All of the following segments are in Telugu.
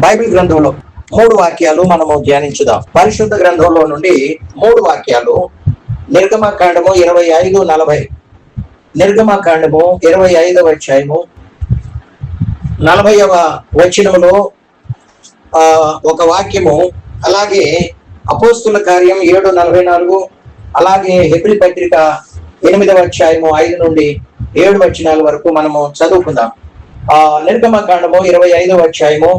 బైబిల్ గ్రంథంలో 3 వాక్యాలు మనము ధ్యానించుదాం. పరిశుద్ధ గ్రంథంలో నుండి 3 వాక్యాలు. నిర్గమకాండము 25:40. నిర్గమకాండము 25వ అధ్యాయము 40వ వచనములో ఒక వాక్యము, అలాగే అపోస్తుల కార్యం 7:44, అలాగే హెబ్రీ పత్రిక 8వ అధ్యాయము 5 నుండి 7 వచనాల వరకు మనము చదువుకుందాం. నిర్గమకాండము 25వ అధ్యాయము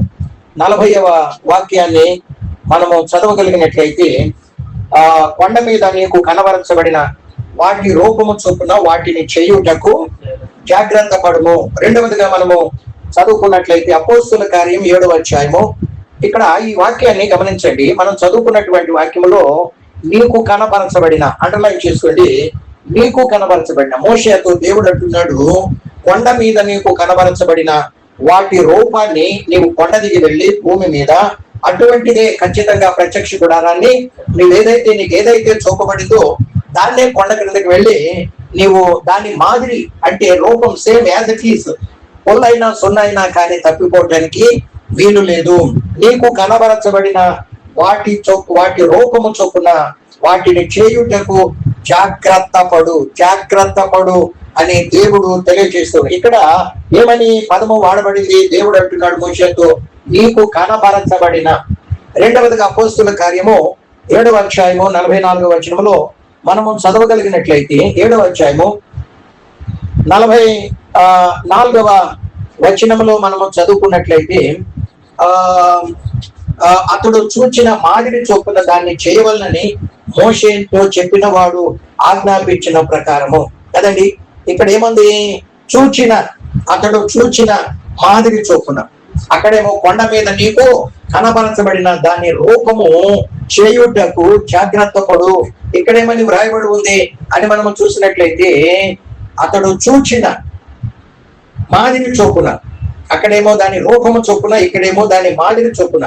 40వ వాక్యాన్ని మనము చదవగలిగినట్లయితే, కొండ మీద నీకు కనబరచబడిన వాటి రూపము చొప్పున వాటిని చేయుటకు జాగ్రత్త పడుము. రెండవదిగా మనము చదువుకున్నట్లయితే అపోస్తుల కార్యం 7వ అధ్యాయము. ఇక్కడ ఈ వాక్యాన్ని గమనించండి. మనం చదువుకున్నటువంటి వాక్యములో నీకు కనబరచబడిన, అండర్లైన్ చేసుకోండి, నీకు కనబరచబడిన. మోషేతో దేవుడు అంటున్నాడు, కొండ మీద నీకు కనబరచబడిన వాటి రూపాన్ని నీవు కొండ దిగి వెళ్ళి భూమి మీద అటువంటిదే ఖచ్చితంగా ప్రత్యక్ష గుడారాన్ని నీకు ఏదైతే చూపబడిందో దాన్నే కొండ క్రిందకి వెళ్ళి నీవు దాని మాదిరి, అంటే రూపం సేమ్ యాజ్ ఇట్ ఈస్, పొల్లైనా సున్నైనా కానీ తప్పిపోవటానికి వీలు లేదు. నీకు కనబరచబడిన వాటి రూపము చొప్పున వాటిని చేయుటకు జాగ్రత్త పడు అని దేవుడు తెలియజేస్తాడు. ఇక్కడ ఏమని పదము వాడబడింది? దేవుడు అంటున్నాడు మోషేతో, నీకు కనబరచబడిన. రెండవదిగా అపోస్తుల కార్యము 7వ అధ్యాయము 44వ వచనములో మనము చదవగలిగినట్లయితే, 7వ అధ్యాయము 44వ వచనములో మనము చదువుకున్నట్లయితే, అతడు చూచిన మాదిరి చొప్పున దాన్ని చేయవలనని మోషేతో చెప్పిన వాడు ఆజ్ఞాపించిన ప్రకారము. కదండి, ఇక్కడ ఏముంది? అతడు చూచిన మాదిరి చొప్పున. అక్కడేమో కొండ మీద నీకు కనబరచబడిన దాని రూపము చేయుటకు జాగ్రత్త పడు. ఇక్కడేమని వ్రాయబడి ఉంది అని మనము చూసినట్లయితే, అతడు చూచిన మాదిరి చొప్పున. అక్కడేమో దాని రూపము చొప్పున, ఇక్కడేమో దాని మాదిరి చొప్పున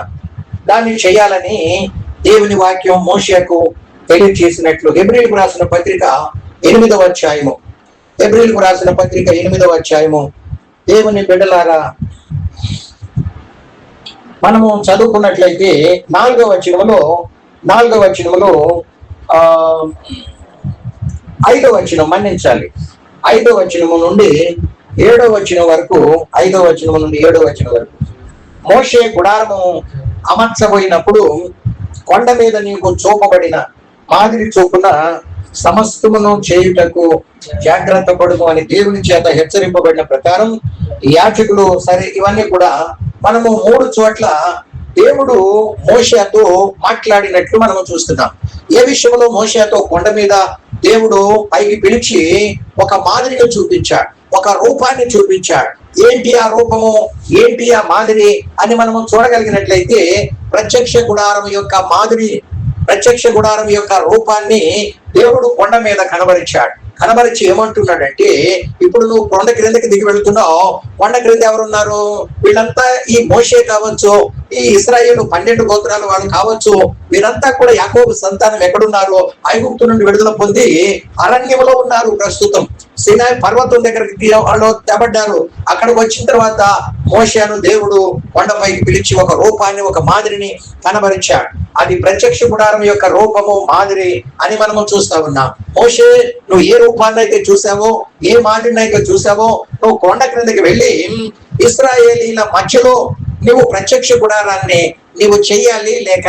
దాన్ని చేయాలని దేవుని వాక్యం మోషేకు తెలియజేసినట్లు హెబ్రీయులకు రాసిన పత్రిక 8వ అధ్యాయము. హెబ్రీయులకు రాసిన పత్రిక 8వ అధ్యాయము. దేవుని బిడ్డలారా, మనము చదువుకున్నట్లయితే 4వ వచనములో 5వ వచనం, మన్నించాలి, 5వ వచనము నుండి 7వ వచనం వరకు, 5వ వచనము నుండి 7వ వచనం వరకు. మోషే గుడారము అమర్చబోయినప్పుడు కొండ మీద నీకు చూపబడిన మాదిరి చొప్పున సమస్తమును చేయుటకు జాగ్రత్త పడుము అని దేవుని చేత హెచ్చరింపబడిన ప్రకారం యాజకులు, సరే, ఇవన్నీ కూడా మనము 3 చోట్ల దేవుడు మోషేతో మాట్లాడినట్లు మనము చూస్తున్నాం. ఏ విషయంలో? మోషేతో కొండ మీద దేవుడు పైకి పిలిచి ఒక మాదిరిగా చూపించాడు, ఒక రూపాన్ని చూపించాడు. ఏంటి ఆ రూపము, ఏంటి ఆ మాదిరి అని మనము చూడగలిగినట్లయితే, ప్రత్యక్ష గుడారం యొక్క మాదిరి, ప్రత్యక్ష గుడారం యొక్క రూపాన్ని దేవుడు కొండ మీద కనబరిచి ఏమంటున్నాడంటే, ఇప్పుడు నువ్వు కొండ క్రిందకి దిగి వెళుతున్నావు. కొండ క్రింద ఎవరున్నారు? వీళ్ళంతా ఈ మోషే కావచ్చు, ఈ ఇశ్రాయేలు 12 గోత్రాల వాళ్ళు కావచ్చు. వీరంతా కూడా యాకోబు సంతానం ఎక్కడున్నారు? ఐగుప్తు నుండి విడుదల పొంది అరణ్యంలో ఉన్నారు. ప్రస్తుతం సీనాయి పర్వతం దగ్గరికి వాళ్ళు తెబడ్డారు. అక్కడికి వచ్చిన తర్వాత మోషేను దేవుడు కొండపైకి పిలిచి ఒక రూపాన్ని, ఒక మాదిరిని కనబరిచాడు. అది ప్రత్యక్ష గుడారం యొక్క రూపము, మాదిరి అని మనము చూస్తా ఉన్నాం. మోషే, నువ్వు ఏ రూపాన్ని అయితే చూసావో, ఏ మాదిరిని అయితే చూసావో, నువ్వు కొండ క్రిందకి వెళ్ళి ఇశ్రాయేలీల మధ్యలో నువ్వు ప్రత్యక్ష గుడారాన్ని నీవు చెయ్యాలి, లేక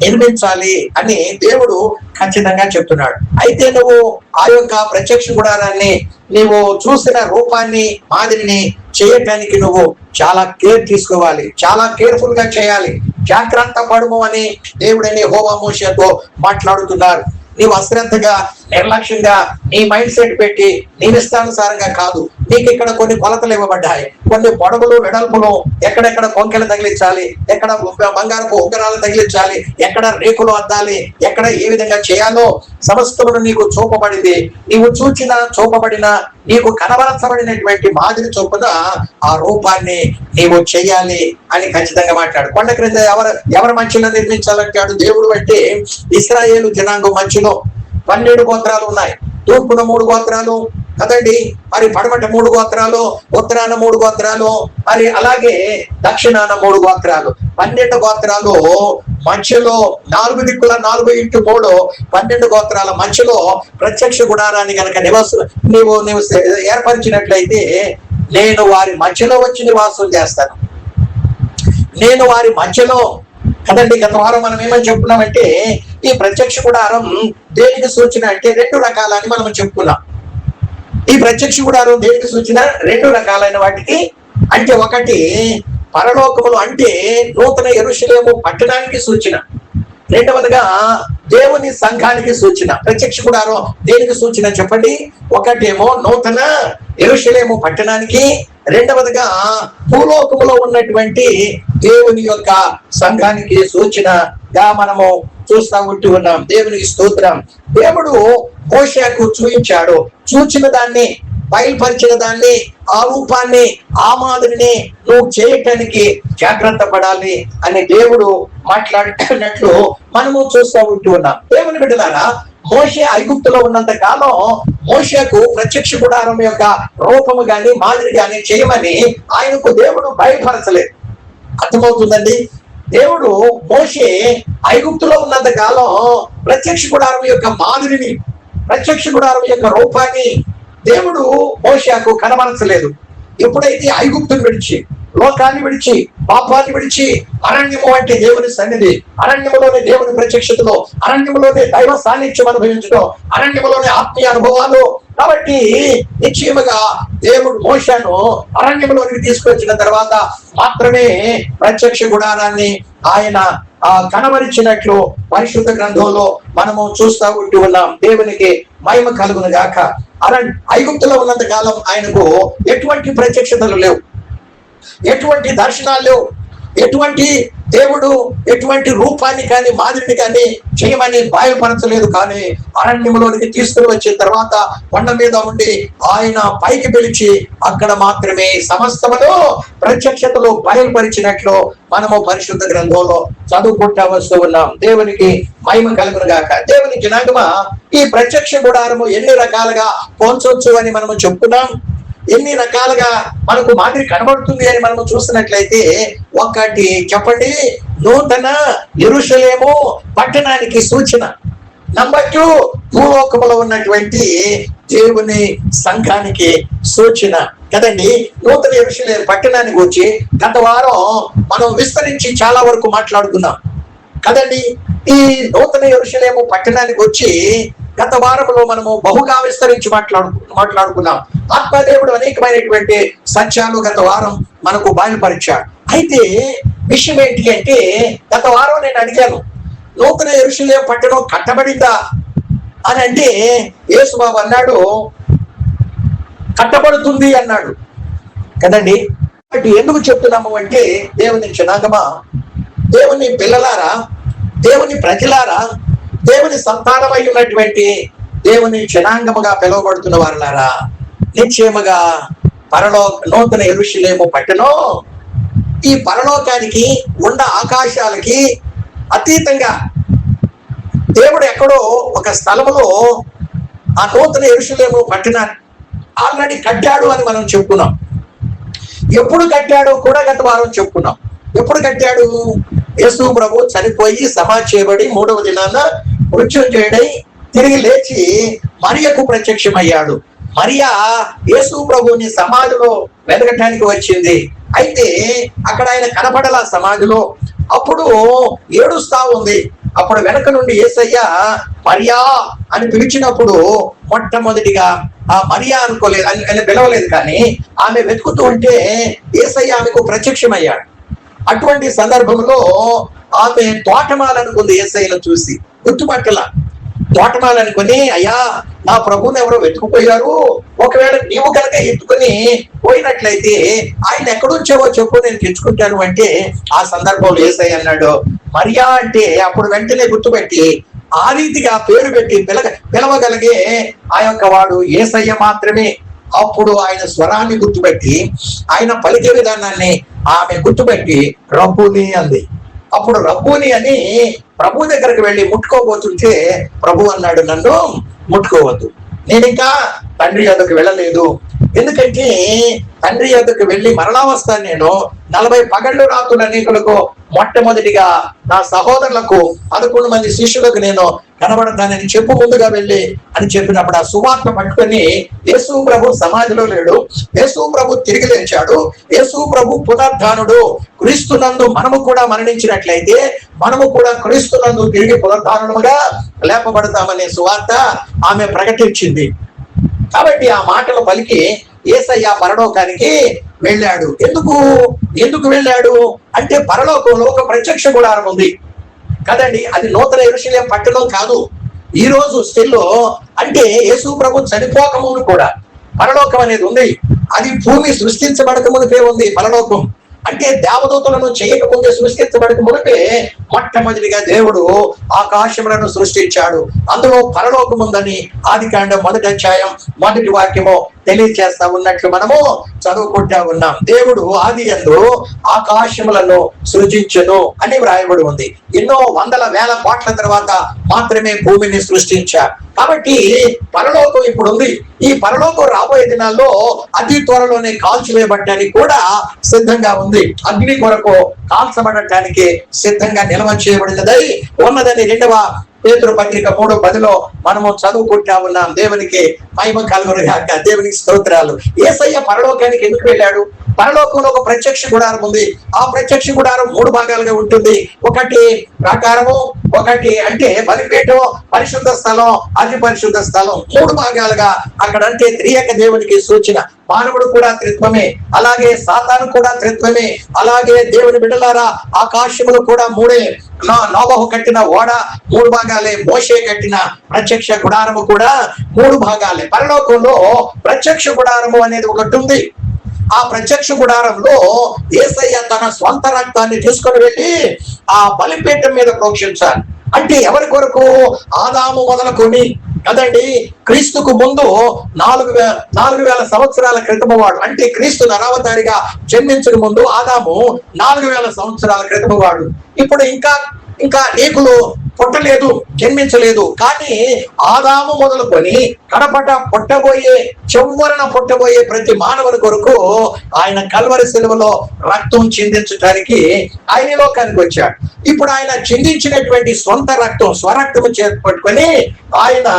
నిర్మించాలి అని దేవుడు ఖచ్చితంగా చెప్తున్నాడు. అయితే నువ్వు ఆ యొక్క ప్రత్యక్ష గుడారాన్ని, నీవు చూసిన రూపాన్ని, మాదిరిని చేయటానికి నువ్వు చాలా కేర్ తీసుకోవాలి, చాలా కేర్ఫుల్ గా చేయాలి. జాగ్రత్త పడుము అని దేవుడని యెహోవా మోషేతో మాట్లాడుతున్నారు. నీవు అశ్రద్ధగా, నిర్లక్ష్యంగా నీ మైండ్ సెట్ పెట్టి నీ ఇష్టానుసారంగా కాదు. నీకు ఇక్కడ కొన్ని కొలతలు ఇవ్వబడ్డాయి, కొన్ని పొడవులు, వెడల్పులు, ఎక్కడెక్కడ కొంకెలు తగిలించాలి, ఎక్కడ బంగారపు ఉంగరాలు తగిలించాలి, ఎక్కడ రేకులు అద్దాలి, ఎక్కడ ఏ విధంగా చేయాలో సమస్తమును నీకు చూపబడింది. నీవు చూపబడిన నీకు కనబరచబడినటువంటి మాదిరి చొప్పున ఆ రూపాన్ని నీవు చెయ్యాలి అని ఖచ్చితంగా మాట్లాడు. కొండ క్రింద ఎవరి మధ్యలో నిర్మించాలంటాడు దేవుడు అంటే, ఇశ్రాయేలు జనాంగం మధ్యలో 12 గోత్రాలు ఉన్నాయి. తూర్పున 3 గోత్రాలు, కదండి. మరి పడమట 3 గోత్రాలు, ఉత్తరాన 3 గోత్రాలు, మరి అలాగే దక్షిణాన 3 గోత్రాలు, 12 గోత్రాలు మధ్యలో 4 దిక్కుల 4x3 12 గోత్రాల మధ్యలో ప్రత్యక్ష గుడారాన్ని కనుక నీవు ఏర్పరిచినట్లయితే నేను వారి మధ్యలో వచ్చి నివాసం చేస్తాను. నేను వారి మధ్యలో, కదండి. గత వారం మనం ఏమని చెప్పుకున్నామంటే ఈ ప్రత్యక్ష గుడారం దేనికి సూచన అంటే 2 రకాలని మనం చెప్పుకున్నాం. ఈ ప్రత్యక్ష గుడారం దేనికి సూచన? 2 రకాలైన వాటికి. అంటే ఒకటి పరలోకములు అంటే నూతన యెరూషలేము పట్టణానికి సూచన. రెండవదిగా దేవుని సంఘానికి సూచన. ప్రత్యక్ష గుడారం దేనికి సూచన చెప్పండి? ఒకటేమో నూతన యెరూషలేము పట్టణానికి, రెండవదిగా భూలోకములో ఉన్నటువంటి దేవుని యొక్క సంఘానికి సూచనగా మనము చూస్తా ఉంటూ ఉన్నాం. దేవునికి స్తోత్రం. దేవుడు మోషేకు చూపించాడు, చూచిన దాన్ని, బయలుపరిచిన దాన్ని, ఆ రూపాన్ని, ఆ మాదిరిని నువ్వు చేయటానికి జాగ్రత్త పడాలి అని దేవుడు మాట్లాడినట్లు మనము చూస్తూ ఉంటూ ఉన్నాం. దేవుని బిడ్డలారా, మోషే ఐగుప్తులో ఉన్నంత కాలం మోషేకు ప్రత్యక్ష గుడారం యొక్క రూపము గాని మాదిరి గాని చేయమని ఆయనకు దేవుడు బయలుపరచలేదు. అర్థమవుతుందండి? దేవుడు మోషే ఐగుప్తులో ఉన్నంత కాలం ప్రత్యక్ష గుడారం యొక్క మాదిరిని, ప్రత్యక్ష గుడారం యొక్క రూపాన్ని దేవుడు మోషేకు కనబరచలేదు. ఎప్పుడైతే ఐగుప్తుని విడిచి, లోకాన్ని విడిచి, పాపాన్ని విడిచి అరణ్యము అంటే దేవుని సన్నిధి, అరణ్యములోనే దేవుని ప్రత్యక్షతలో, అరణ్యములోనే దైవ సాన్నిధ్యం అనుభవించడం, అరణ్యములోనే ఆత్మీయ అనుభవాలు. కాబట్టి నిశ్చయముగా దేవుడు మోషేను అరణ్యములోనికి తీసుకొచ్చిన తర్వాత మాత్రమే ప్రత్యక్ష గుడారాన్ని ఆయన కనబరిచినట్లు పరిశుద్ధ గ్రంథంలో మనము చూస్తూ ఉంటూ ఉన్నాం. దేవునికి మహిమ కలుగును గాక. ఐగుప్తులో ఉన్నంత కాలం ఆయనకు ఎటువంటి ప్రత్యక్షతలు లేవు, ఎటువంటి దర్శనాలు లేవు, ఎటువంటి దేవుడు ఎటువంటి రూపాన్ని కానీ మాదిరిని కానీ చేయమని బయలుపరచలేదు. కానీ అరణ్యంలోనికి తీసుకుని వచ్చిన తర్వాత కొండ మీద ఉండి ఆయన పైకి పిలిచి అక్కడ మాత్రమే సమస్తమును ప్రత్యక్షతలు బయలుపరిచినట్లు మనము పరిశుద్ధ గ్రంథంలో చదువుకుంటా వస్తూ ఉన్నాం. దేవునికి మహిమ కలుగును గాక. దేవుని జనాంగమా, ఈ ప్రత్యక్ష గుడారము ఎన్ని రకాలుగా పోల్చొచ్చు అని మనము చెప్పుకున్నాం. ఎన్ని రకాలుగా మనకు మాదిరి కనబడుతుంది అని మనము చూసినట్లయితే, ఒకటి చెప్పండి, నూతన యెరూషలేము పట్టణానికి సూచన. నంబర్ 2, భూలోకములో ఉన్నటువంటి దేవుని సంఘానికి సూచన. కదండి. నూతన యెరూషలేము పట్టణానికి వచ్చి గత వారం మనం విస్తరించి చాలా వరకు మాట్లాడుకున్నాం కదండి. ఈ నూతన యెరూషలేము పట్టణానికి వచ్చి గత వారంలో మనము బహుగా విస్తరించి మాట్లాడుకున్నాం. ఆత్మదేవుడు అనేకమైనటువంటి సత్యాలు గత వారం మనకు బయలుపరిచాడు. అయితే విషయం ఏంటి అంటే, గత వారం నేను అడిగాను, నూతన యెరూషలేము పట్టణం కట్టబడిందా అని అంటే యేసుబాబు అన్నాడు కట్టబడుతుంది అన్నాడు కదండి. బట్ ఎందుకు చెప్తున్నాము అంటే, దేవుని జనాంగమా, దేవుని పిల్లలారా, దేవుని ప్రజలారా, దేవుని సంతానమై ఉన్నటువంటి దేవుని జనాంగముగా పిలువబడుతున్న వారులారా, నిశ్చయముగా నూతన యెరూషలేము పట్టణం ఈ పరలోకానికి ఉన్న ఆకాశాలకి అతీతంగా దేవుడు ఎక్కడో ఒక స్థలములో ఆ నూతన యెరూషలేము పట్టణాన్ని ఆల్రెడీ కట్టాడు అని మనం చెప్పుకున్నాం. ఎప్పుడు కట్టాడో కూడా గత వారం చెప్పుకున్నాం. ఎప్పుడు కట్టాడు? యేసు ప్రభు చనిపోయి సమాధి చేయబడి 3వ దినాన మృత్యుంజయుడై తిరిగి లేచి మరియకు ప్రత్యక్షమయ్యాడు. మరియా యేసు ప్రభుని సమాధిలో వెతకటానికి వచ్చింది. అయితే అక్కడ ఆయన కనపడల సమాధిలో. అప్పుడు ఏడుస్తా ఉంది. అప్పుడు వెనక నుండి యేసయ్య మరియా అని పిలిచినప్పుడు మొట్టమొదటిగా ఆ మరియా అనుకోలేదు, ఆయన పిలవలేదు, కానీ ఆమె వెతుకుతూ ఉంటే యేసయ్య ఆమెకు ప్రత్యక్షమయ్యాడు. అటువంటి సందర్భంలో ఆమె తోటమాలనుకుంది. యేసయ్యను చూసి గుర్తుపట్టల. తోటమాలనుకుని, అయ్యా నా ప్రభువుని ఎవరో వెతుకుపోయారు, ఒకవేళ నీవు కనుక ఎత్తుకుని పోయినట్లయితే ఆయన ఎక్కడుంచావో చెప్పు, నేను తెచ్చుకుంటాను అంటే ఆ సందర్భంలో యేసయ్య అన్నాడు మరియా అంటే. అప్పుడు వెంటనే గుర్తుపెట్టి ఆ రీతిగా పేరు పెట్టి పిలవగలిగే ఆ యొక్క వాడు యేసయ్య మాత్రమే. అప్పుడు ఆయన స్వరాన్ని గుర్తుపెట్టి, ఆయన పలికే విధానాన్ని ఆమె గుర్తుపెట్టి రబ్బుని అంది. అప్పుడు రబ్బుని అని ప్రభు దగ్గరకు వెళ్ళి ముట్టుకోబోతుంటే ప్రభు అన్నాడు, నన్ను ముట్టుకోవద్దు, నేను ఇంకా తండ్రి యొద్దకు వెళ్ళలేదు. ఎందుకంటే తండ్రి యొద్దకు వెళ్ళి మరలా వస్తాను నేను, 40 పగళ్ళు రాత్రులు అనేకులకు మొట్టమొదటిగా నా సహోదరులకు 11 మంది శిష్యులకు నేను కనబడతానని చెప్పు ముందుగా వెళ్ళి అని చెప్పినప్పుడు ఆ సువార్త పట్టుకొని యేసు ప్రభు సమాధిలో లేడు, యేసు ప్రభు తిరిగి లేచాడు, యేసు ప్రభు పునరుద్ధానుడు, క్రీస్తునందు మనము కూడా మరణించినట్లయితే మనము కూడా క్రీస్తునందు తిరిగి పునరుద్ధానులుగా లేపబడతామనే సువార్త ఆమె ప్రకటించింది. కాబట్టి ఆ మాటలు పలికి యేసయ్య పరలోకానికి వెళ్ళాడు. ఎందుకు వెళ్ళాడు అంటే పరలోకంలో ఒక ప్రత్యక్ష గుడారం ఉంది కదండి. అది నూతన యెరూషలేము పట్టణం కాదు. ఈ రోజు స్టిల్ అంటే యేసు ప్రభు చనిపోక ముందు కూడా పరలోకం అనేది ఉంది. అది భూమి సృష్టించబడక మునిపే ఉంది పరలోకం. అంటే దేవదూతలను చేయక ముందే సృష్టించబడక మునిపే మొట్టమొదటిగా దేవుడు ఆకాశములను సృష్టించాడు. అందులో పరలోకం ఉందని ఆదికాండం 1వ అధ్యాయం 1వ వాక్యము తెలియచేస్తా ఉన్నట్లు మనము చదువుకుంటా ఉన్నాం. దేవుడు ఆదియందు ఆకాశములను సృజించెను అని వ్రాయబడి ఉంది. ఎన్నో వందల వేల కోట్ల తర్వాత మాత్రమే భూమిని సృష్టించారు. కాబట్టి పరలోకం ఇప్పుడు ఉంది. ఈ పరలోకం రాబోయే దినాల్లో అతి త్వరలోనే కాల్చివేయబడటానికి కూడా సిద్ధంగా ఉంది. అగ్ని కొరకు కాల్చబడటానికి సిద్ధంగా నిల్వ చేయబడినదై ఉన్నదని 2వ పేతురు పత్రిక 3:10 మనము చదువుకుంటా ఉన్నాం. దేవునికి మహిమ కలుగును గాక. దేవునికి స్తోత్రాలు. యేసయ్య పరలోకానికి ఎందుకు వెళ్ళాడు? పరలోకంలో ఒక ప్రత్యక్ష గుడారం ఉంది. ఆ ప్రత్యక్ష గుడారం 3 భాగాలుగా ఉంటుంది. ఒకటి ప్రాకారము, ఒకటి అంటే బలిపీఠం, పరిశుద్ధ స్థలం, అతి పరిశుద్ధ స్థలం. 3 భాగాలుగా అక్కడ అంటే త్రియేక దేవునికి సూచన. మానవుడు కూడా త్రిత్వమే, అలాగే సాతాను కూడా త్రిత్వమే, అలాగే దేవుని బిడ్డలారా ఆకాశములు కూడా 3. నోబహు కట్టిన ఓడ 3 భాగాలే, మోషే కట్టిన ప్రత్యక్ష గుడారము కూడా 3 భాగాలే. పరలోకంలో ప్రత్యక్ష గుడారము అనేది ఒకటి ఉంది. ఆ ప్రత్యక్ష గుడారంలో యేసయ్య తన స్వంత రక్తాన్ని తీసుకొని వెళ్ళి ఆ బలిపీఠం మీద ప్రోక్షించాలి. అంటే ఎవరి కొరకు? ఆదాము మొదలుకొని కదండి, క్రీస్తుకు ముందు 4,000 సంవత్సరాల క్రితము వాడు. అంటే క్రీస్తు నరావతారిగా జన్మించక ముందు ఆదాము 4,000 సంవత్సరాల క్రితము వాడు. ఇప్పుడు ఇంకా నీకులు పుట్టలేదు, జన్మించలేదు. కానీ ఆదాము మొదలుకొని కడపట చివరన పుట్టబోయే ప్రతి మానవుని కొరకు ఆయన కల్వరి శిలువలో రక్తం చిందించడానికి ఆయన లోకానికి వచ్చాడు. ఇప్పుడు ఆయన చిందించినటువంటి సొంత రక్తం, స్వరక్తము చేపట్టుకొని ఆయన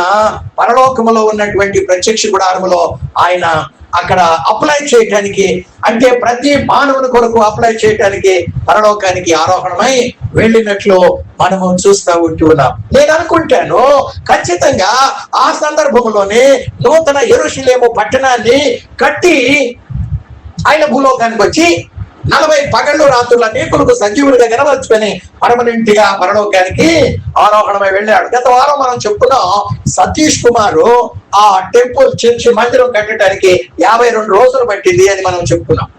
పరలోకములో ఉన్నటువంటి ప్రత్యక్ష గుడారములో ఆయన అక్కడ అప్లై చేయటానికి, అంటే ప్రతి మానవుని కొరకు అప్లై చేయటానికి పరలోకానికి ఆరోహణమై వెళ్ళినట్లు మనము చూస్తూ ఉంటున్నాం. నేను అనుకుంటాను ఖచ్చితంగా ఆ సందర్భంలోనే నూతన యెరూషలేము పట్టణాన్ని కట్టి ఆయన భూలోకానికి వచ్చి 40 పగళ్ళు రాత్రుల అనేకులకు సంజీవుడిగా కనబరుచుకొని పర్మనెంట్ గా పరలోకానికి ఆరోహణమై వెళ్ళాడు. గత వారం మనం చెప్పుకున్నాం, సతీష్ కుమారు ఆ టెంపుల్ చర్చి మందిరం కట్టడానికి 52 రోజులు పట్టింది అని మనం చెప్పుకున్నాం.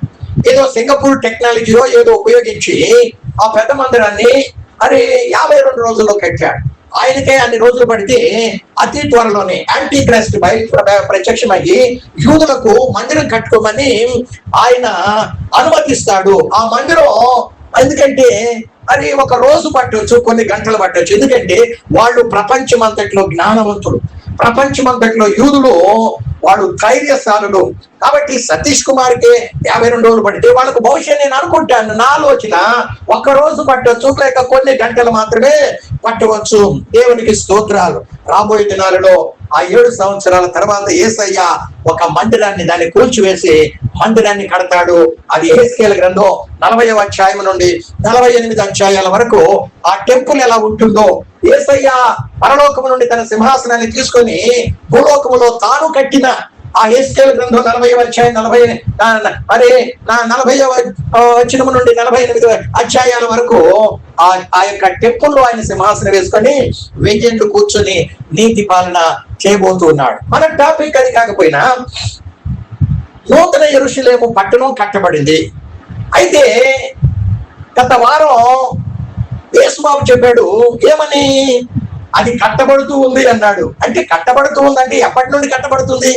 ఏదో సింగపూర్ టెక్నాలజీలో ఏదో ఉపయోగించి ఆ పెద్ద మందిరాన్ని 52 రోజుల్లో కట్టాడు. ఆయనకే అన్ని రోజులు పడితే అతి త్వరలోనే యాంటీ క్రైస్ట్ ప్రత్యక్షమయ్యి యూదులకు మందిరం కట్టుకోమని ఆయన అనుమతిస్తాడు. ఆ మందిరం ఎందుకంటే అది ఒక రోజు పట్టవచ్చు, కొన్ని గంటలు పట్టవచ్చు. ఎందుకంటే వాళ్ళు ప్రపంచమంతట్లో జ్ఞానవంతులు, ప్రపంచమంతట్లో యూదులు వాళ్ళు ధైర్యశాలులు. కాబట్టి సతీష్ కుమార్కి 52 రోజులు పడితే వాళ్ళకు బహుశా నేను అనుకుంటాను, నా ఆలోచన 1 రోజు పట్టవచ్చు, లేక కొన్ని గంటలు మాత్రమే పట్టవచ్చు. దేవునికి స్తోత్రాలు. రాబోయే దినాలలో ఆ 7 సంవత్సరాల తర్వాత యేసయ్య ఒక మందిరాన్ని దాన్ని కూల్చివేసి మందిరాన్ని కడతాడు. అది యెహెజ్కేలు గ్రంథం 40వ అధ్యాయం నుండి 48 అధ్యాయాల వరకు ఆ టెంపుల్ ఎలా ఉంటుందో, యేసయ్య పరలోకము నుండి తన సింహాసనాన్ని తీసుకొని భూలోకములో తాను కట్టిన ఆ యెహెజ్కేలు గ్రంథం 40వ అధ్యాయం 40వ వచనము నుండి 48 అధ్యాయాల వరకు ఆ యొక్క టెంపుల్లో ఆయన సింహాసనం వేసుకొని 1000 ఏళ్ళు కూర్చొని నీతి పాలన చేయబోతున్నాడు. మన టాపిక్ అది కాకపోయినా నూతన యెరూషలేము పట్టణం కట్టబడింది. అయితే గత వారం యేసుబాబు చెప్పాడు ఏమని, అది కట్టబడుతూ ఉంది అన్నాడు. అంటే కట్టబడుతూ ఉందంటే ఎప్పటి నుండి కట్టబడుతుంది,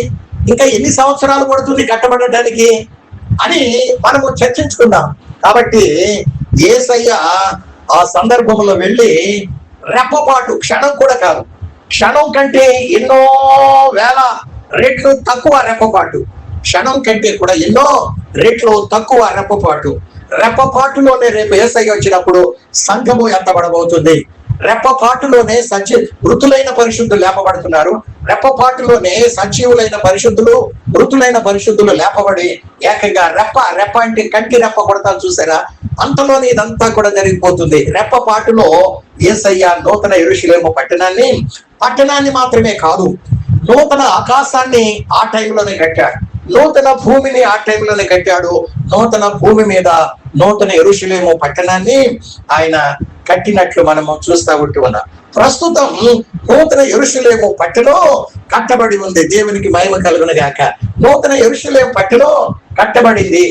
ఇంకా ఎన్ని సంవత్సరాలు పడుతుంది కట్టబడటానికి అని మనము చర్చించుకుందాం. కాబట్టి యేసయ్య ఆ సందర్భంలో వెళ్ళి రెప్పపాటు, క్షణం కూడా కాదు, క్షణం కంటే ఎన్నో వేల రెట్లు తక్కువ రెప్పపాటు, క్షణం కంటే కూడా ఎన్నో రెట్లు తక్కువ రెప్పపాటు. రెప్పపాటులోనే రేపు యేసయ్య వచ్చినప్పుడు సంఘము ఎత్తబడబోతుంది. రెప్పపాటులోనే మృతులైన పరిశుద్ధులు లేపబడుతున్నారు. రెప్పపాటులోనే సజీవులైన పరిశుద్ధులు, మృతులైన పరిశుద్ధులు లేపబడి ఏకంగా రెప్ప అంటే కంటి రెప్ప కొడతారు చూసారా, అంతలోనే ఇదంతా కూడా జరిగిపోతుంది. రెప్పపాటులో యేసయ్య నూతన యెరూషలేము పట్టణాన్ని మాత్రమే కాదు, నూతన ఆకాశాన్ని ఆ టైంలోనే కట్టాడు, నూతన భూమిని ఆ టైంలోనే కట్టాడు. నూతన భూమి మీద నూతన యెరూషలేము పట్టణాన్ని ఆయన కట్టినట్లు మనము చూస్తా ఉంటున్నాం. ప్రస్తుతం నూతన యెరూషలేము పట్టణం కట్టబడి ఉంది. దేవునికి మహిమ కలుగును గాక. నూతన యెరూషలేము పట్టణం కట్టబడింది.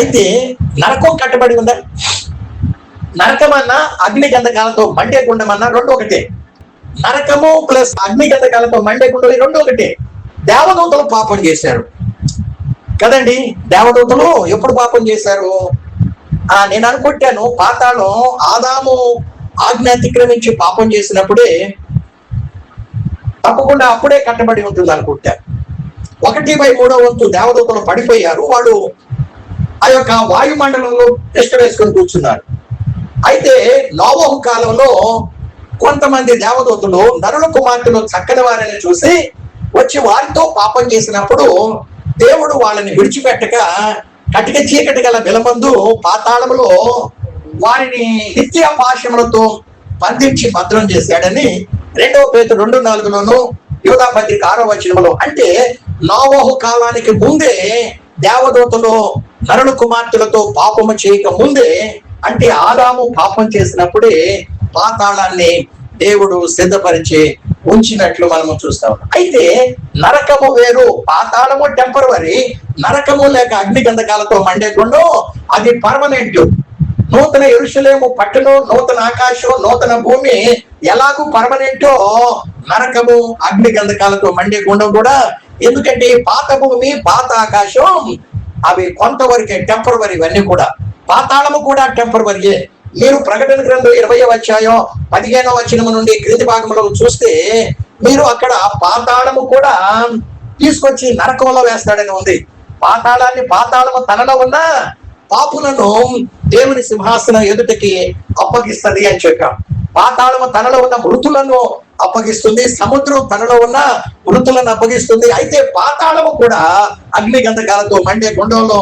అయితే నరకం కట్టబడి ఉందా? నరకమన్నా అగ్ని గంధకాలతో మండే గుండమన్నా రెండు ఒకటే. నరకము ప్లస్ అగ్ని గంధకాలతో మండే గుండలు రెండు ఒకటే. దేవదూతలు పాపం చేశారు కదండి. దేవదూతలు ఎప్పుడు పాపం చేశారు? నేను అనుకుంటాను పాతాళం ఆదాము ఆజ్ఞ అతిక్రమించి పాపం చేసినప్పుడే, తప్పకుండా అప్పుడే కట్టబడి ఉంటుంది అనుకుంటాను. 1/3 దేవదూతలు పడిపోయారు. వాళ్ళు ఆ యొక్క వాయుమండలంలో తిష్ట వేసుకొని కూర్చున్నారు. అయితే నోవహు కాలంలో కొంతమంది దేవదూతలు నరుల కుమార్తెలు చక్కని వారిని చూసి వచ్చి వారితో పాపం చేసినప్పుడు దేవుడు వాళ్ళని విడిచిపెట్టక కటిక చీకటి గల వెలమందు పాతాళములో వారిని నిత్య పాశములతో బంధించి భద్రం చేశాడని 2 పేతురు 2:4లోను యూదా పత్రిక 6వ వచనంలో, అంటే నోవహు కాలానికి ముందే దేవదూతలు నరుల కుమార్తెలతో పాపము చేయక ముందే, అంటే ఆదాము పాపం చేసినప్పుడే పాతాళాన్ని దేవుడు సిద్ధపరిచి ఉంచినట్లు మనము చూస్తాం. అయితే నరకము వేరు, పాతాళము టెంపరవరీ. నరకము లేక అగ్ని గంధకాలతో మండేకుండా అది పర్మనెంట్. నూతన యెరూషలేము పట్టణం, నూతన ఆకాశం, నూతన భూమి ఎలాగూ పర్మనెంటో నరకము అగ్ని గంధకాలతో మండే గుండం కూడా. ఎందుకంటే పాత భూమి పాత ఆకాశం అవి కొంతవరకే, టెంపరవరీ. ఇవన్నీ కూడా పాతాళము కూడా టెంపరవరీయే. మీరు ప్రకటన గ్రంథం 20వ అధ్యాయం 15వ వచనం నుండి క్రింది భాగంలో చూస్తే మీరు అక్కడ పాతాళము కూడా తీసుకొచ్చి నరకంలో వేస్తాడని ఉంది. పాతాళము తనలో ఉన్న పాపులను దేవుని సింహాసనం ఎదుటికి అప్పగిస్తుంది అని చెప్పాం. పాతాళము తనలో ఉన్న మృతులను అప్పగిస్తుంది, సముద్రం తనలో ఉన్న మృతులను అప్పగిస్తుంది. అయితే పాతాళము కూడా అగ్ని గంధకాలతో మండే గుండంలో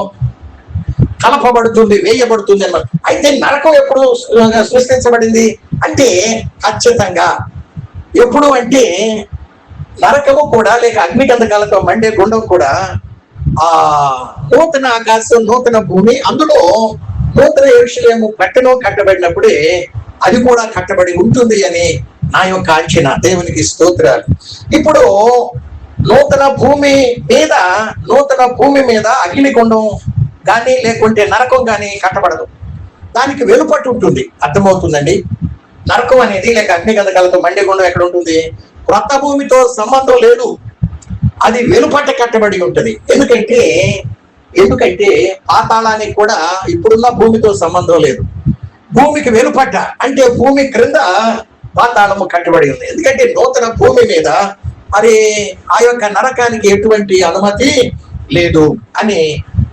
కలపబడుతుంది, వేయబడుతుంది అన్నమాట. అయితే నరకం ఎప్పుడు సృష్టించబడింది అంటే ఖచ్చితంగా ఎప్పుడు అంటే నరకము కూడా లేక అగ్ని గంధకాలతో మండే గుండం కూడా ఆ నూతన ఆకాశం, నూతన భూమి, అందులో నూతన యెరూషలేము పట్టణం కట్టబడినప్పుడే అది కూడా కట్టబడి ఉంటుంది అని నా యొక్క అంచనా. దేవునికి స్తోత్రాలు. ఇప్పుడు నూతన భూమి మీద అగ్నిగుండం కానీ లేకుంటే నరకం కానీ కట్టబడదు. దానికి వెలుపట్టు ఉంటుంది. అర్థమవుతుందండి? నరకం అనేది లేక అగ్ని గంధకాలతో మండే గుండం ఎక్కడ ఉంటుంది? క్రొత్త భూమితో సంబంధం లేదు, అది వెలుపట్ట కట్టబడి ఉంటుంది. ఎందుకంటే పాతాళానికి కూడా ఇప్పుడున్న భూమితో సంబంధం లేదు. భూమికి వెలుపట్ట అంటే భూమి క్రింద పాతాళము కట్టబడి ఉంది. ఎందుకంటే నూతన భూమి మీద మరి ఆ యొక్క నరకానికి ఎటువంటి అనుమతి లేదు అని.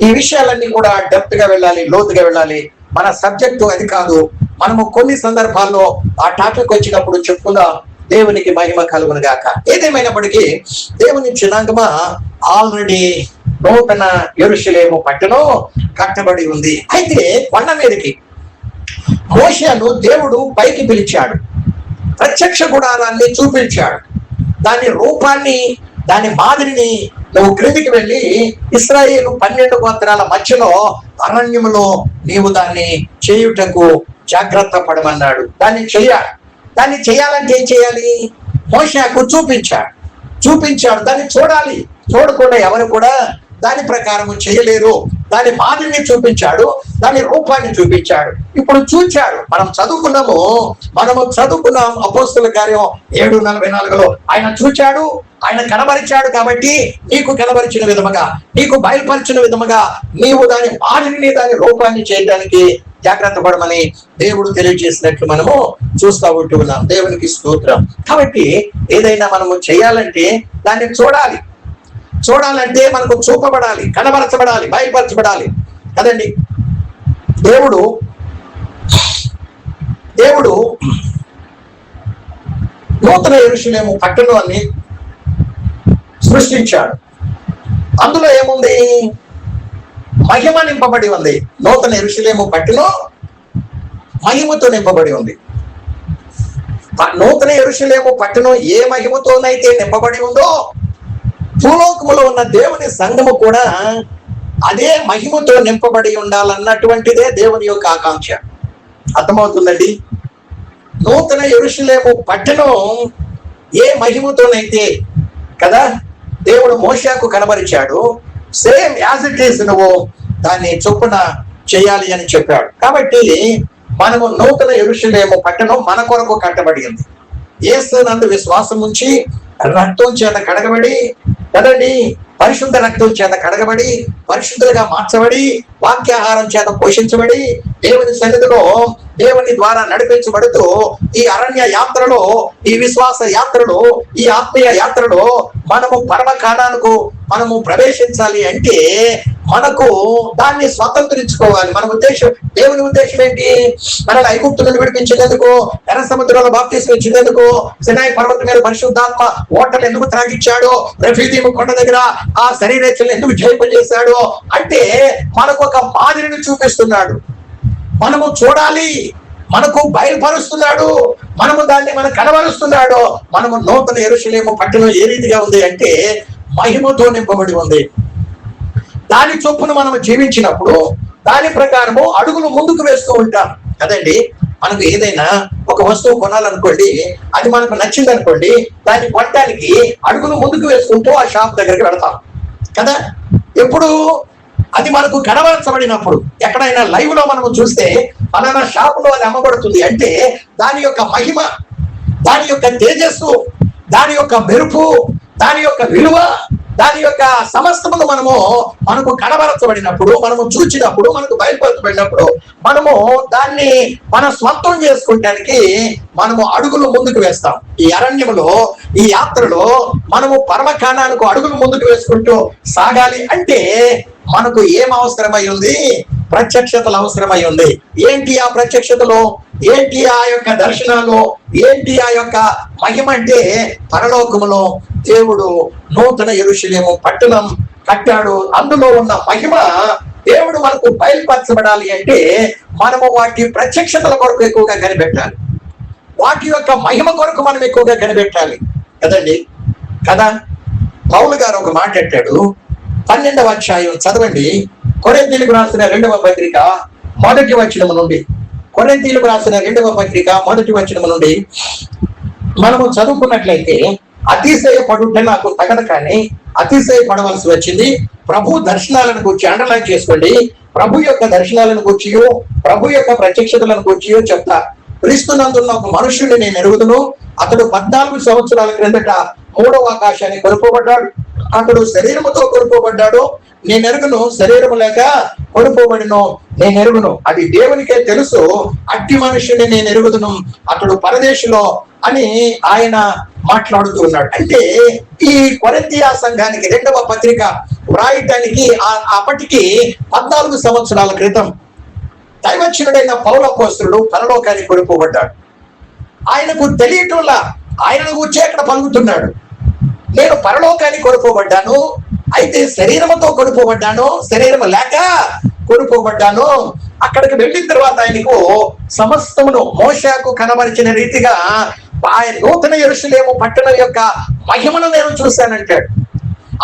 ఈ విషయాలన్నీ కూడా డెప్త్ గా వెళ్ళాలి, లోతుగా వెళ్ళాలి. మన సబ్జెక్టు అది కాదు. మనము కొన్ని సందర్భాల్లో ఆ టాపిక్ వచ్చినప్పుడు చెప్పుకుందాం. దేవునికి మహిమ కలుగును గాక. ఏదేమైనప్పటికీ దేవుని జనాంగమా ఆల్రెడీ నూతన యెరూషలేము పట్టణం కట్టబడి ఉంది. అయితే కొండ మీదకి మోషేను దేవుడు పైకి పిలిచాడు, ప్రత్యక్ష గుడారాన్ని చూపించాడు. దాని రూపాన్ని, దాని మాదిరిని నువ్వు క్రిందికి వెళ్ళి ఇశ్రాయేలు 12 గోత్రాల మధ్యలో అరణ్యములో నీవు దాన్ని చేయుటకు జాగ్రత్త పడమన్నాడు. దాన్ని చేయాలంటే ఏం చేయాలి? మోషేకు చూపించాడు. దాన్ని చూడాలి. చూడకుండా ఎవరు కూడా దాని ప్రకారం చేయలేరు. దాని మాదిరిని చూపించాడు, దాని రూపాన్ని చూపించాడు. ఇప్పుడు చూచాడు. మనము చదువుకున్నాం అపోస్తల కార్యం 7:44లో. ఆయన చూచాడు, ఆయన కనబరిచాడు. కాబట్టి నీకు కనబరిచిన విధముగా, నీకు బయలుపరిచిన విధముగా నీవు దాని మాదిరిని, దాని రూపాన్ని చేయడానికి జాగ్రత్త పడమని దేవుడు తెలియజేసినట్లు మనము చూస్తూ ఉంటూ ఉన్నాం. దేవునికి స్తోత్రం. కాబట్టి ఏదైనా మనము చేయాలంటే దాన్ని చూడాలంటే మనకు చూపబడాలి, కనబరచబడాలి, బయలుపరచబడాలి కదండి. దేవుడు నూతన యెరూషలేము పట్టణాన్ని సృష్టించాడు. అందులో ఏముంది? మహిమ నింపబడి ఉంది. నూతన యెరూషలేము పట్టణం మహిమతో నింపబడి ఉంది. నూతన యెరూషలేము పట్టణం ఏ మహిమతోనైతే నింపబడి ఉందో, భూలోకములో ఉన్న దేవుని సంఘము కూడా అదే మహిమతో నింపబడి ఉండాలన్నటువంటిదే దేవుని యొక్క ఆకాంక్ష. అర్థమవుతుందండి? నూతన యెరూషలేము పట్టణం ఏ మహిమతోనైతే కదా దేవుడు మోషేకు కనబరిచాడు, సేమ్ యాజ్ ఇట్ ఈస్ నువ్వు దాన్ని చొప్పున చేయాలి అని చెప్పాడు. కాబట్టి మనము నూతన యెరూషలేము పట్టణం మన కొరకు కట్టబడింది. యేసు నందు విశ్వాసం ఉంచి రక్తం చేత కడగబడి కదండి, పరిశుద్ధ రక్తం చేత కడగబడి పరిశుద్ధులుగా మార్చబడి వాక్యాహారం చేత పోషించబడి దేవుని సన్నిధిలో దేవుని ద్వారా నడిపించబడుతూ ఈ అరణ్య యాత్రలో, ఈ విశ్వాస యాత్రలో, ఈ ఆత్మీయ యాత్రలో మనము పరమకాణానికి మనము ప్రవేశించాలి అంటే మనకు దాన్ని స్వతంత్రించుకోవాలి. మన ఉద్దేశం, దేవుని ఉద్దేశం ఏంటి? మనల్ని ఐగుప్తు నుండి విడిపించేందుకు, ఎర్ర సముద్రంలో బాప్తిస్మం ఇచ్చేందుకు, సినాయి పర్వతం మీద పరిశుద్ధాత్మ ఓటలు ఎందుకు త్రాగిచ్చాడు, రఫీదీము కొండ దగ్గర ఆ శరీరేచ్ఛలు ఎందుకు జయింపజేశాడు అంటే మనకు ఒక మాదిరిని చూపిస్తున్నాడు. మనము చూడాలి, మనకు బయలుపరుస్తున్నాడు, మనము దాన్ని మనకు కనబరుస్తున్నాడు. మనము నూతన యెరూషలేము పట్టణం ఏ రీతిగా ఉంది అంటే మహిమతో నింపబడి ఉంది. దాని చొప్పున మనం జీవించినప్పుడు దాని ప్రకారము అడుగులు ముందుకు వేస్తూ ఉంటాం కదండి. మనకు ఏదైనా ఒక వస్తువు కొనాలనుకోండి, అది మనకు నచ్చింది అనుకోండి, దాన్ని కొనడానికి అడుగులు ముందుకు వేసుకుంటూ ఆ షాప్ దగ్గరికి వెళతాం కదా. ఎప్పుడు అది మనకు కనబరచబడినప్పుడు, ఎక్కడైనా లైవ్ లో మనము చూస్తే ఫలానా షాప్ లో అది అమ్మబడుతుంది అంటే దాని యొక్క మహిమ, దాని యొక్క తేజస్సు, దాని యొక్క మెరుపు, దాని యొక్క విలువ, దాని యొక్క సమస్తమును మనకు కనబరచబడినప్పుడు, మనము చూచినప్పుడు, మనకు బయలుపరచబడినప్పుడు మనము దాన్ని మన స్వంతం చేసుకుంటానికి మనము అడుగులు ముందుకు వేస్తాం. ఈ అరణ్యములో, ఈ యాత్రలో మనము పరమకాణానికి అడుగులు ముందుకు వేసుకుంటూ సాగాలి అంటే మనకు ఏం అవసరమై ఉంది? ప్రత్యక్షతలు అవసరమై ఉంది. ఏంటి ఆ ప్రత్యక్షతలో? ఏంటి ఆ యొక్క దర్శనాలు? ఏంటి ఆ యొక్క మహిమ అంటే పరలోకములో దేవుడు నూతన యెరూషలేము పట్టణం కట్టాడు. అందులో ఉన్న మహిమ దేవుడు మనకు బయలుపరచబడాలి అంటే మనము వాటి ప్రత్యక్షతల కొరకు ఎక్కువగా కనిపెట్టాలి. వాటి యొక్క మహిమ కొరకు మనం ఎక్కువగా కనిపెట్టాలి కదండి కదా. పౌలు గారు ఒక మాట అంటాడు, 12వ అధ్యాయం చదవండి. కొరింథీయులకు రాసిన 2వ పత్రిక 1వ వచనము నుండి, కొరింథీయులకు రాసిన 2వ పత్రిక 1వ వచనము నుండి మనము చదువుకున్నట్లయితే, అతిశయపడుట నాకు తగదు కానీ అతిశయపడవలసి వచ్చింది. ప్రభు దర్శనాలను గురించి అండర్లైన్ చేసుకోండి. ప్రభు యొక్క దర్శనాలను గురించి, ప్రభు యొక్క ప్రత్యక్షతలను గురించి చెప్తా. క్రీస్తునందున్న ఒక మనుషుడిని నేను ఎరుగుదును. అతడు 14 సంవత్సరాల క్రిందట 3వ ఆకాశాన్ని కొనుక్కోబడ్డాడు. అతడు శరీరముతో కొనుక్కోబడ్డాడు, నేను ఎరుగును. శరీరము లేక కొనుక్కోబడిను, నేను ఎరుగును. అది దేవునికే తెలుసు. అట్టి మనుషుని నేను ఎరుగుదును, అతడు పరదేశిలో అని ఆయన మాట్లాడుతూ ఉన్నాడు. అంటే ఈ కొరింథియా సంఘానికి 2వ పత్రిక వ్రాయటానికి అప్పటికి 14 సంవత్సరాల క్రితం దైవజనుడైన పౌలు అపోస్తలుడు పరలోకానికి కొనుక్కోబడ్డాడు. ఆయనకు తెలియటంలా ఆయనను గురించి అక్కడ పలుకుతున్నాడు, నేను పరలోకానికి కొనుక్కోబడ్డాను, అయితే శరీరముతో కొనుక్కోబడ్డాను, శరీరము లేక కొనుక్కోబడ్డాను. అక్కడికి వెళ్ళిన తర్వాత ఆయనకు సమస్తమును మోషేకు కనబరిచిన రీతిగా ఆయన నూతన యెరూషలేము పట్టణం యొక్క మహిమను నేను చూశానంటాడు.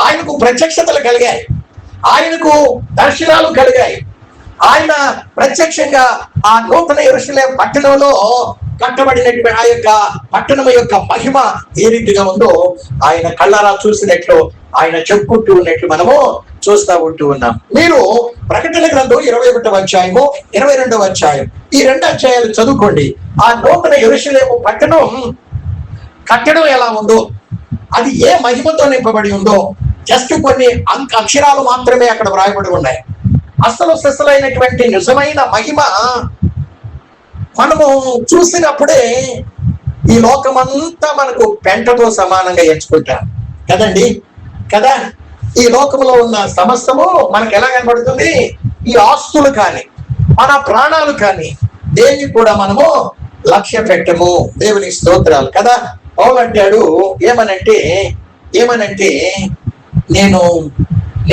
ఆయనకు ప్రత్యక్షతలు కలిగాయి, ఆయనకు దర్శనాలు కలిగాయి. ఆయన ప్రత్యక్షంగా ఆ నూతన యెరూషలేము పట్టణంలో కట్టబడినటువంటి ఆ యొక్క పట్టణం యొక్క మహిమ ఏ రీతిగా ఉందో ఆయన కళ్ళారా చూసినట్లు, ఆయన చెప్పుకుంటూ ఉన్నట్లు మనము చూస్తూ ఉంటూ ఉన్నాం. మీరు ప్రకటన గ్రంథం 21వ అధ్యాయము 22వ అధ్యాయం, ఈ 2 అధ్యాయాలు చదువుకోండి. ఆ నూతన యెరూషలేము పట్టణం కట్టడం ఎలా ఉందో, అది ఏ మహిమతో నింపబడి ఉందో జస్ట్ కొన్ని అక్షరాలు మాత్రమే అక్కడ వ్రాయబడి ఉన్నాయి. అసలు సిసలైనటువంటి నిజమైన మహిమ మనము చూసినప్పుడే ఈ లోకమంతా మనకు పెంటతో సమానంగా ఎంచుకుంటాం కదండి. కదా, ఈ లోకంలో ఉన్న సమస్తము మనకు ఎలా కనబడుతుంది? ఈ ఆస్తులు కానీ మన ప్రాణాలు కానీ దేన్ని కూడా మనము లక్ష్య పెట్టము. దేవుని స్తోత్రాలు. కదా, పౌలు అంటాడు ఏమనంటే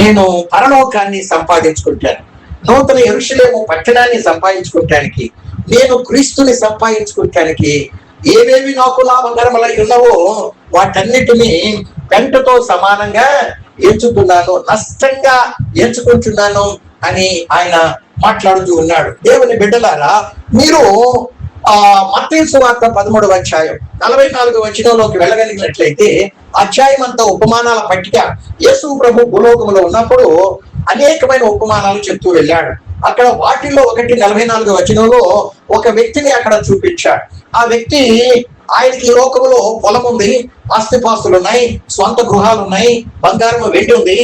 నేను పరలోకాన్ని సంపాదించుకుంటాను, నూతన యెరూషలేము పట్టణాన్ని సంపాదించుకుంటానికి, నేను క్రీస్తుని సంపాదించుకుంటానికి ఏవేవి నాకు లాభకరములై ఉన్నవో వాటన్నిటినీ పెంటతో సమానంగా ఎంచుకున్నాను, నష్టంగా ఎంచుకుంటున్నాను అని ఆయన మాట్లాడుతూ ఉన్నాడు. దేవుని బిడ్డలారా, మీరు మత్తయి సువార్త 13వ అధ్యాయం 44వ వచనంలోకి వెళ్ళగలిగినట్లయితే అధ్యాయం అంతా ఉపమానాల పట్టిక. యేసు ప్రభు భూలోకములో ఉన్నప్పుడు అనేకమైన ఉపమానాలు చెప్తూ వెళ్ళాడు. అక్కడ వాటిల్లో ఒకటి 44వ వచనంలో ఒక వ్యక్తిని అక్కడ చూపించాడు. ఆ వ్యక్తి, ఆయనకి ఈ లోకంలో పొలం ఉంది, ఆస్తిపాస్తులు ఉన్నాయి, స్వంత గృహాలు ఉన్నాయి, బంగారం వెండి ఉంది,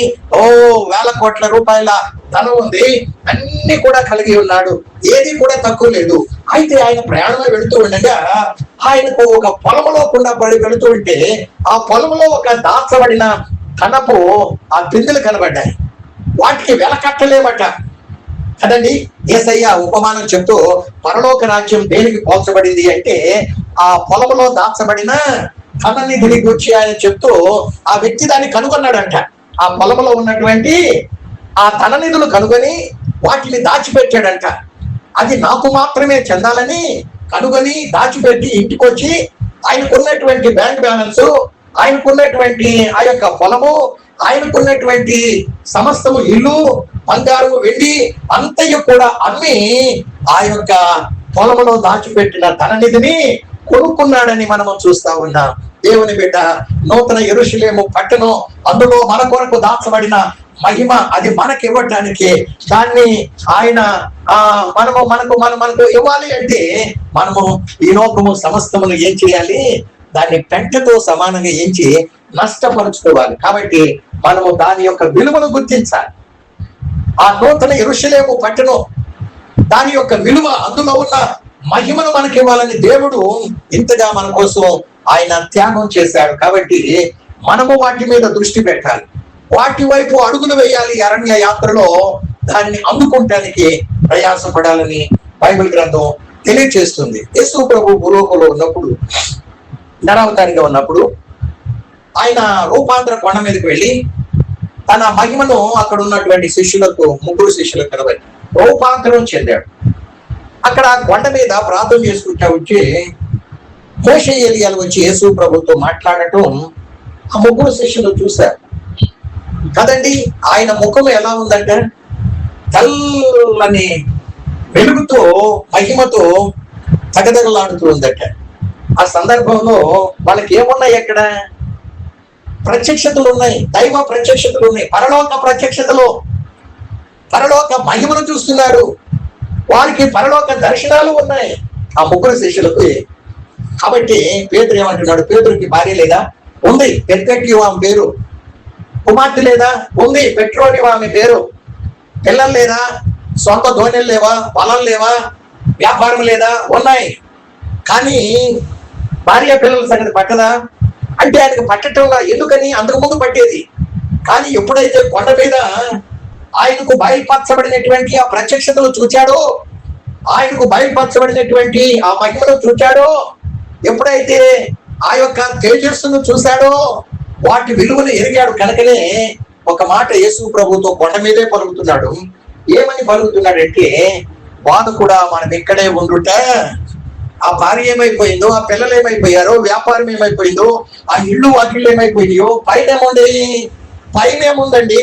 వేల కోట్ల రూపాయల ధనం ఉంది, అన్ని కూడా కలిగి ఉన్నాడు, ఏది కూడా తక్కువ లేదు. అయితే ఆయన ప్రయాణమే వెళుతూ ఉండగా ఆయనకు ఒక పొలంలో గుండా పడి వెళుతూ ఉంటే ఆ పొలంలో ఒక దాచబడిన కనపు ఆ పిందులు కనబడ్డాయి. వాటికి వెల కట్టలేమట కదండి. యేసయ్య ఉపమానం చెప్తూ పరలోక రాజ్యం దేనికి పోల్చబడింది అంటే ఆ పొలంలో దాచబడిన ధననిధిని గురించి ఆయన చెప్తూ ఆ వ్యక్తి దాన్ని కనుగొన్నాడంట. ఆ పొలంలో ఉన్నటువంటి ఆ ధననిధులు కనుగొని వాటిని దాచిపెట్టాడంట. అది నాకు మాత్రమే చెందాలని కనుగొని దాచిపెట్టి ఇంటికి వచ్చి ఆయనకున్నటువంటి బ్యాంక్ బ్యాలెన్స్, ఆయనకున్నటువంటి ఆ యొక్క పొలము, ఆయనకున్నటువంటి సమస్తము ఇల్లు, బంగారు, వెండి అంతయు కూడా అమ్మి ఆ యొక్క పొలంలో దాచిపెట్టిన ధననిధిని కొనుక్కున్నాడని మనము చూస్తా ఉన్నాం. దేవుని బిడ్డ, నూతన యెరూషలేము పట్టణం, అందులో మన కొరకు దాచబడిన మహిమ, అది మనకి ఇవ్వడానికి దాన్ని ఆయన మనకు ఇవ్వాలి అంటే మనము ఈ లోకము సమస్తమును ఏం చేయాలి? దాన్ని పెంటతో సమానంగా ఎంచి నష్టపరుచుకోవాలి. కాబట్టి మనము దాని యొక్క విలువను గుర్తించాలి. ఆ నూతన యెరూషలేము పట్టణం, దాని యొక్క విలువ, అందులో ఉన్న మహిమను మనకి ఇవ్వాలని దేవుడు ఇంతగా మన కోసం ఆయన త్యాగం చేశాడు. కాబట్టి మనము వాటి మీద దృష్టి పెట్టాలి, వాటి వైపు అడుగులు వేయాలి. అరణ్య యాత్రలో దాన్ని అందుకుంటానికి ప్రయాసపడాలని బైబిల్ గ్రంథం తెలియచేస్తుంది. యేసు ప్రభు భూలోకంలో ఉన్నప్పుడు, నరావతారిగా ఉన్నప్పుడు ఆయన రూపాంతర కొండ మీదకి వెళ్ళి తన మహిమను అక్కడ ఉన్నటువంటి శిష్యులకు, 3 శిష్యులకు కనబడి రూపాంతరం చెందాడు. అక్కడ కొండ మీద ప్రార్థన చేసుకుంటా వచ్చి మోషే ఎలియాలు వచ్చి యేసు ప్రభుతో మాట్లాడటం ఆ 3 శిష్యులు చూశారు కదండి. ఆయన ముఖం ఎలా ఉందంటే తెల్లని వెలుగుతో, మహిమతో తగదగలాడుతూ ఉందట. ఆ సందర్భంలో వాళ్ళకి ఏమున్నాయి? అక్కడ ప్రత్యక్షతలు ఉన్నాయి, దైవ ప్రత్యక్షతలు ఉన్నాయి, పరలోక ప్రత్యక్షతలు, పరలోక మహిమను చూస్తున్నారు. వారికి పరలోక దర్శనాలు ఉన్నాయి ఆ 3 శిష్యులకు. కాబట్టి పేతురు ఏమంటున్నాడు? పేతురుకి భార్య లేదా? ఉంది, పెర్పెక్టివ్ ఆమె పేరు. కుమార్తె లేదా? ఉంది, పెట్రోలియం ఆమె పేరు. పిల్లలు లేదా? సొంత ధోనిలు లేవా? పొలం లేవా? వ్యాపారం లేదా? ఉన్నాయి. కానీ భార్య పిల్లల సంగతి పట్టదా అంటే ఆయనకు పట్టటంలో ఎందుకని? అంతకు ముందు పట్టేది. కానీ ఎప్పుడైతే కొండ మీద ఆయనకు బయలుపరచబడినటువంటి ఆ ప్రత్యక్షతలు చూచాడో, ఆయనకు బయలుపరచబడినటువంటి ఆ మహిమను చూచాడో, ఎప్పుడైతే ఆ యొక్క తేజస్సును చూశాడో, వాటి విలువను ఎరిగాడు. కనుకనే ఒక మాట యేసు ప్రభుతో కొండ మీదే పలుకుతున్నాడు. ఏమని పలుకుతున్నాడంటే, వాడు కూడా మనం ఇక్కడే ఉండుట, ఆ భార్య ఏమైపోయిందో, ఆ పిల్లలు ఏమైపోయారో, వ్యాపారం ఏమైపోయిందో, ఆ ఇళ్ళు వాకిళ్ళు ఏమైపోయినాయో, పైన ఏముందండి?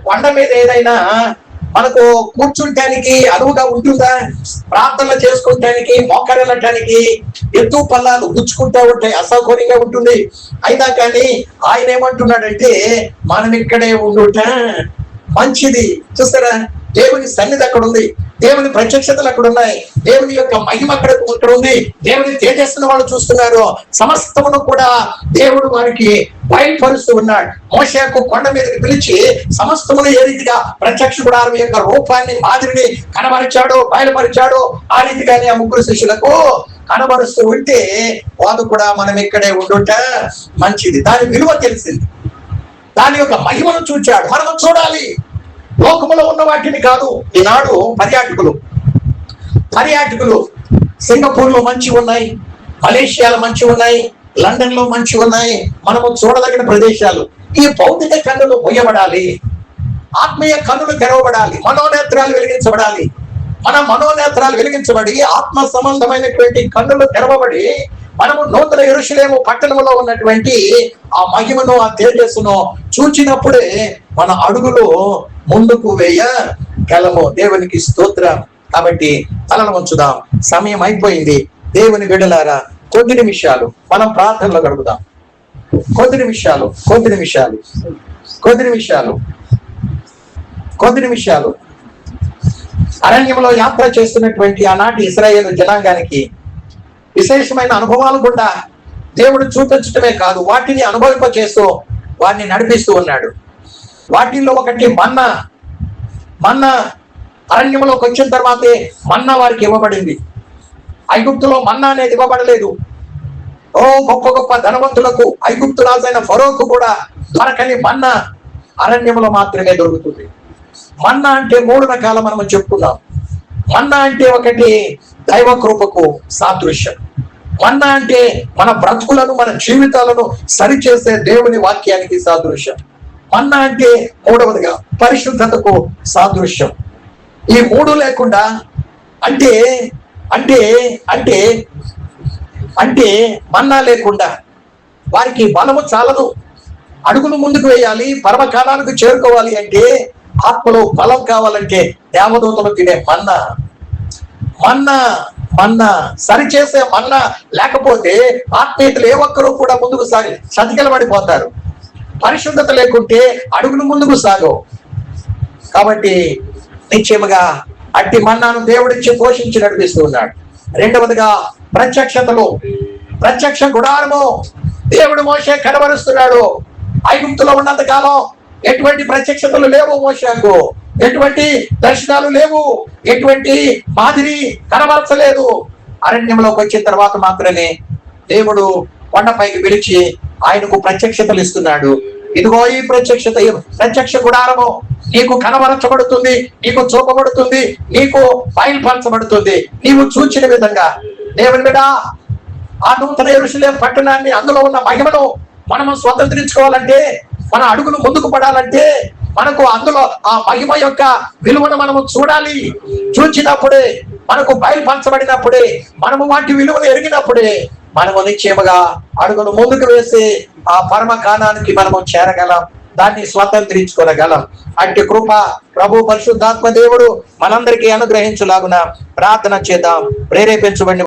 కొండ మీద ఏదైనా మనకు కూర్చుంటానికి అనువుగా ఉంటుందా? ప్రార్థనలు చేసుకుంటానికి, మోకరెళ్ళటానికి ఎత్తు పల్లాలు గుచ్చుకుంటా ఉంటాయి, అసౌకర్యంగా ఉంటుంది. అయినా కానీ ఆయన ఏమంటున్నాడంటే మనం ఇక్కడే ఉండుట మంచిది. చూస్తారా, దేవుని సన్నిధి అక్కడ ఉంది, దేవుని ప్రత్యక్షతలు అక్కడ ఉన్నాయి, దేవుని యొక్క మహిమ అక్కడ ఉంది, దేవుని తేజస్సును వాళ్ళు చూస్తున్నారు. సమస్తమును కూడా దేవుడు వారికి బయలుపరుస్తూ ఉన్నాడు. మోషేకు కొండ మీదకి పిలిచి సమస్తమును ఏ రీతిగా ప్రత్యక్ష గుడారం యొక్క రూపాన్ని మాదిరిని కనబరిచాడు, బయలుపరిచాడు, ఆ రీతిగానే ఆ ముగ్గురు శిష్యులకు కనబరుస్తూ ఉంటే వారు కూడా మనం ఇక్కడే ఉండుట మంచిది. దాని విలువ తెలిసింది, దాని యొక్క మహిమను చూచాడు. మనం చూడాలి, లోకములో ఉన్న వాటిని కాదు. ఈనాడు పర్యాటకులు సింగపూర్ లో మంచి ఉన్నాయి, మలేషియాలో మంచి ఉన్నాయి, లండన్ లో మంచి ఉన్నాయి, మనము చూడదగిన ప్రదేశాలు. ఈ భౌతిక కన్నులు మొయ్యబడాలి, ఆత్మీయ కన్నులు తెరవబడాలి, మనోనేత్రాలు వెలిగించబడాలి. మన మనోనేత్రాలు వెలిగించబడి ఆత్మ సంబంధమైనటువంటి కన్నులు తెరవబడి మనము నూతన యెరూషలేము పట్టణంలో ఉన్నటువంటి ఆ మహిమను, ఆ తేజస్సును చూచినప్పుడే మన అడుగులు ముందుకు వేయగలము. దేవునికి స్తోత్రం. కాబట్టి తలను వంచుదాం, సమయం అయిపోయింది. దేవుని బిడ్డలారా, కొద్ది నిమిషాలు మనం ప్రార్థనలో గడుపుదాం. కొద్ది నిమిషాలు అరణ్యంలో యాత్ర చేస్తున్నటువంటి ఆనాటి ఇశ్రాయేలు జనాంగానికి విశేషమైన అనుభవాలు కూడా దేవుడు చూపించటమే కాదు, వాటిని అనుభవింపచేస్తూ వారిని నడిపిస్తూ ఉన్నాడు. వాటిల్లో ఒకటి మన్నా అరణ్యంలోకి వచ్చిన తర్వాతే మన్నా వారికి ఇవ్వబడింది. ఐగుప్తులో మన్నా అనేది ఇవ్వబడలేదు. గొప్ప గొప్ప ధనవంతులకు, ఐగుప్తు రాజైన ఫరోకు కూడా దొరకని మన్నా అరణ్యంలో మాత్రమే దొరుకుతుంది. మన్నా అంటే 3 రకాల మనం చెప్పుకున్నాం. మన్నా అంటే ఒకటి దైవ కృపకు సాదృశ్యం. మన్నా అంటే మన బ్రతుకులను, మన జీవితాలను సరిచేసే దేవుని వాక్యానికి సాదృశ్యం. మన్నా అంటే 3వదిగా పరిశుద్ధతకు సాదృశ్యం. ఈ 3 లేకుండా అంటే అంటే అంటే అంటే మన్నా లేకుండా వారికి బలము చాలదు. అడుగులు ముందుకు వేయాలి, పరమకాలానికి చేరుకోవాలి అంటే, ఆత్మలో బలం కావాలంటే దేవదూతలు తినే మన్నా సరిచేసే మన్నా లేకపోతే ఆత్మీయతలు ఏ ఒక్కరూ కూడా ముందుకు సాగి సతికిలబడిపోతారు. పరిశుద్ధత లేకుంటే అడుగులు ముందుకు సాగవు. కాబట్టి నిశ్చయముగా అట్టి మన్నాను దేవుడిచ్చి పోషించి నడిపిస్తూ ఉన్నాడు. 2వదిగా ప్రత్యక్ష గుడారము దేవుడు మోషే కనబరుస్తున్నాడు. ఐగుప్తులో ఉన్నంత కాలం ఎటువంటి ప్రత్యక్షతలు లేవు, మోషేకు ఎటువంటి దర్శనాలు లేవు, ఎటువంటి మాదిరి కనబరచలేదు. అరణ్యంలోకి వచ్చిన తర్వాత మాత్రమే దేవుడు కొండపైకి పిలిచి ఆయనకు ప్రత్యక్షతలు ఇస్తున్నాడు. ఇదిగో ఈ ప్రత్యక్ష గుడారము నీకు కనబరచబడుతుంది, నీకు చూపబడుతుంది, నీకు బయలుపరచబడుతుంది. నీవు చూచిన విధంగా దేవుని బిడ్డ ఆ నూతన యెరూషలేము పట్టణాన్ని, అందులో ఉన్న మహిమను మనము స్వతంత్రించుకోవాలంటే, మన అడుగులు ముందుకు పడాలంటే మనకు అందులో ఆ మహిమ యొక్క విలువను మనము చూడాలి. చూచినప్పుడే, మనకు బయలుపరచబడినప్పుడే, మనము వాటి విలువను ఎరిగినప్పుడే మనము నిశ్చయముగా అడుగులు ముందుకు వేసి ఆ పరమకాలానికి మనము చేరగలం, దాన్ని స్వతంత్రించుకోగలం. అట్టి కృప ప్రభు పరిశుద్ధాత్మ దేవుడు మనందరికీ అనుగ్రహించులాగున ప్రార్థన చేద్దాం. ప్రేరేపించబడి